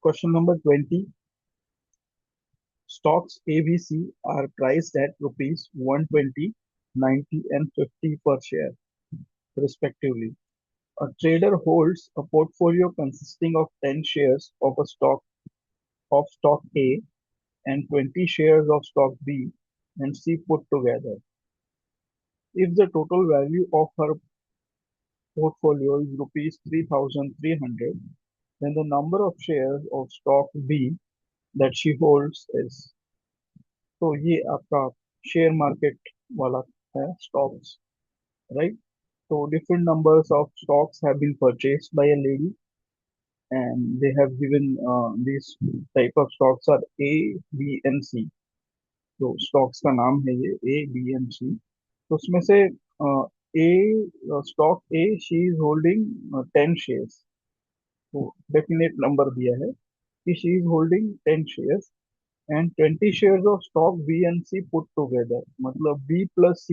Question number 20. Stocks ABC are priced at rupees 120, 90 and 50 per share, respectively. A trader holds a portfolio consisting of 10 shares of stock A and 20 shares of stock B and C put together. If the total value of her portfolio is rupees 3,300, then the number of shares of stock B that she holds is, तो ये आपका share market वाला है stocks, right? So different numbers of stocks have been purchased by a lady, and they have given these type of stocks are A, B and C. तो stocks का नाम है ये A, B and C. तो उसमें से A stock A she is holding 10 shares. तो definite number दिया है कि she is holding 10 shares and 20 shares of stock B and C put together. मतलब B plus C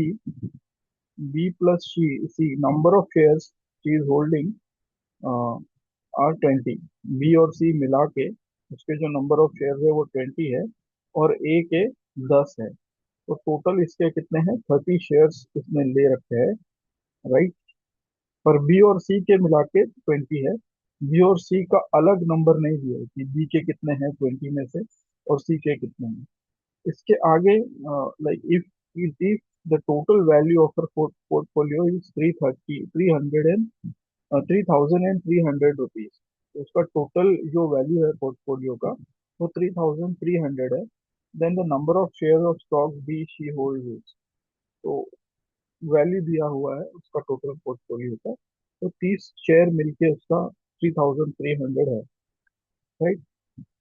number of shares she is holding uh, are 20. B और C मिला के उसके जो नंबर ऑफ शेयर है वो 20 है और A के 10 है. तो टोटल इसके कितने हैं? 30 शेयर्स इसने ले रखे हैं, राइट. पर बी और सी के मिला के 20 है. बी और सी का अलग नंबर नहीं दिया है कि बी के कितने हैं 20 में से और सी के कितने हैं. इसके आगे like if the total value of portfolio is 3,300 तो उसका टोटल जो वैल्यू है पोर्टफोलियो का वो 3,300 है. Then the number of share of stock B she hold is, तो वैल्यू दिया हुआ है उसका टोटल पोर्टफोलियो का, तो 30 शेयर मिलके उसका 3,300 है, राइट.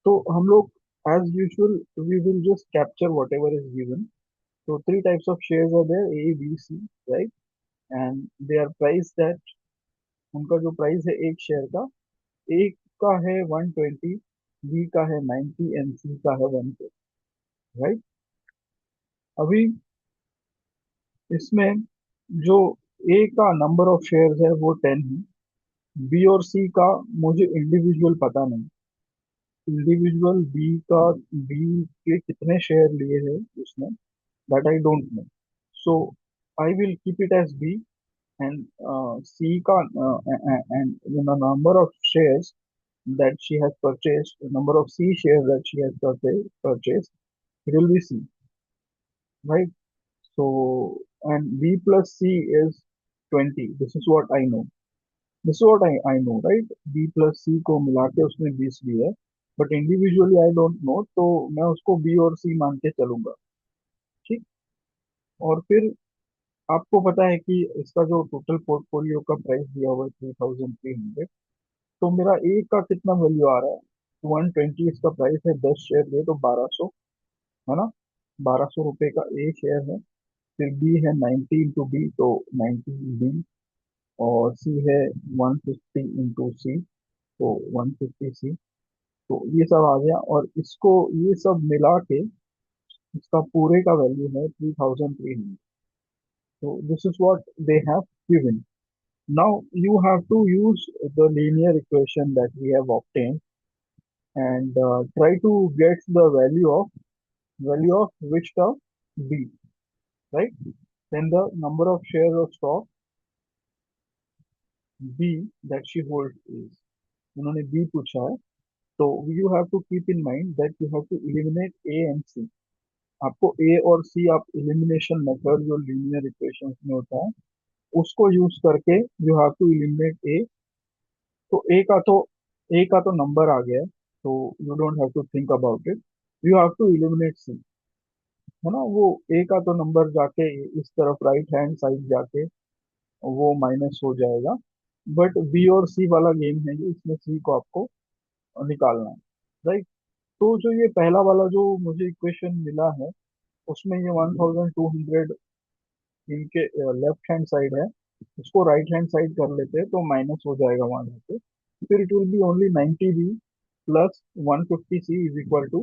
तो हम लोग as usual we will just capture whatever is given. So three types of shares are there, A, B, C, right? And they are priced at, उनका जो प्राइस है एक शेयर का, A का है 120, B का है 90 एंड C का है 150, राइट. अभी इसमें जो A का नंबर ऑफ शेयर्स है वो 10 है. B और C का मुझे इंडिविजुअल पता नहीं. इंडिविजुअल बी के कितने शेयर लिए हैं उसने, that I don't know. So I will keep it as B. And C ka and the number of shares that she has purchased, the number of C shares that she has purchased, it will be C, right? So and B plus C is 20. This is what I know. This is what I know, right? B plus C को मिला के उसने 20 लिया है, but individually I don't no, तो मैं उसको B और C मान के चलूंगा, ठीक. और फिर आपको पता है कि इसका जो टोटल पोर्टफोलियो का प्राइस दिया हुआ है 3,300, तो मेरा ए का कितना वैल्यू आ रहा है? 120 इसका प्राइस है, 10 शेयर है तो 1200, है ना. 1200 रुपये का ए शेयर है. फिर बी है 90 इंटू बी, तो 90 बी. और सी है 150 इंटू सी, तो 150 सी. तो ये सब आ गया और इसको ये सब मिला के इसका पूरे का वैल्यू है 3,300. तो this is what they have given. Now you have to use the linear equation that we have obtained and try to get the value of which term? B, right? Then the number of shares of stock B that she holds is, उन्होंने B पूछा है, तो you have to keep in mind that you have to eliminate A and C. आपको A और C आप elimination method जो linear equations में होता है उसको यूज करके you have to eliminate A. तो ए का तो नंबर आ गया है, तो you don't have to think about it. You have to eliminate C, है ना. वो ए का तो नंबर जाके इस तरफ राइट हैंड साइड जाके वो माइनस हो जाएगा. बट बी और सी वाला गेम है ये, इसमें सी को आपको निकालना है, राइट. तो जो ये पहला वाला जो मुझे इक्वेशन मिला है उसमें ये 1,200 इनके लेफ्ट हैंड साइड है, उसको राइट हैंड साइड कर लेते हैं तो माइनस हो जाएगा वहां से. फिर it will be only 90 B plus 150 C is equal to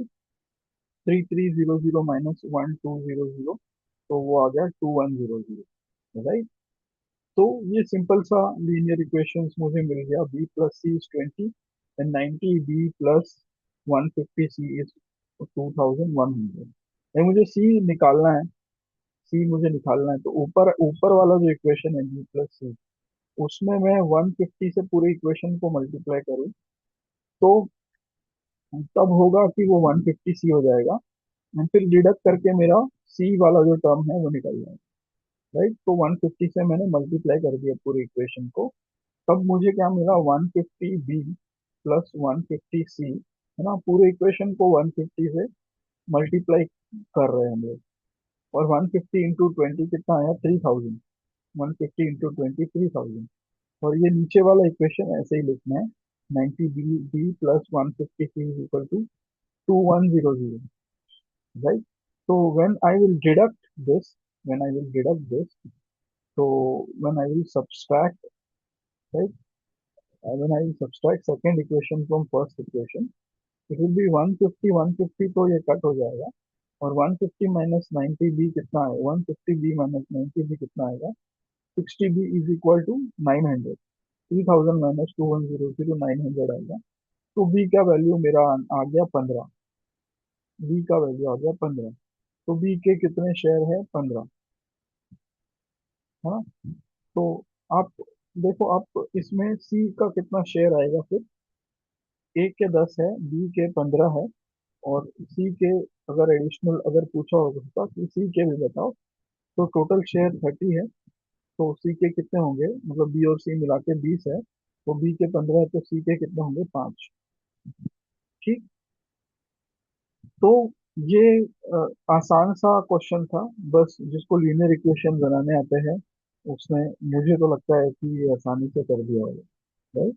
3,300 minus 1,200, तो वो आ गया 2,100, राइट. तो ये सिंपल सा लीनियर इक्वेशंस मुझे मिल गया. B plus C is 20 and 90 B plus 150 C is 2100। नहीं, मुझे सी निकालना है। सी मुझे निकालना है, तो ऊपर ऊपर वाला जो इक्वेशन है बी प्लस सी, उसमें मैं 150 से पूरे इक्वेशन को मल्टीप्लाई करूँ तो तब होगा कि वो 150 सी हो जाएगा। और फिर डिडक्ट करके मेरा सी वाला जो टर्म है वो निकल जाएगा। राइट, तो 150 से मैंने मल्टीप्लाई कर दिया पूरे इक्वेशन को। तब मुझे क्या मिला, 150 बी प्लस 150 सी, है ना। पूरे इक्वेशन को 150 से मल्टीप्लाई कर रहे हैं हम लोग। और 150 इंटू 20 कितना आया, 3000। 150 इंटू 20, 3000। और ये नीचे वाला इक्वेशन ऐसे ही लिखना है, 90 B plus 150 C is equal to 2100। Right. So when I will deduct this, when I will deduct this, so when I will subtract, right, when I will subtract second equation from first equation, it will be 150, 150 तो ये cut हो जाएगा। और 150 minus 90 B कितना है, 150 B minus 90 B कितना आएगा, 60 B is equal to 900। 3000 minus 2100 900 आएगा। तो बी का वैल्यू मेरा आ गया 15। बी का वैल्यू आ गया 15। तो बी के कितने शेयर है, 15, है ना। तो आप देखो, आप इसमें सी का कितना शेयर आएगा फिर। ए के 10 है, बी के 15 है, और सी के अगर एडिशनल अगर पूछा होगा कि सी के भी बताओ, तो टोटल शेयर 30 है। तो सी के कितने होंगे, मतलब बी और सी मिला के 20 है, तो बी के 15 है, तो सी के कितने होंगे, 5। ठीक। तो ये आसान सा क्वेश्चन था, बस जिसको लीनियर इक्वेशन बनाने आते हैं उसने, मुझे तो लगता है कि ये आसानी से कर दिया होगा। राइट।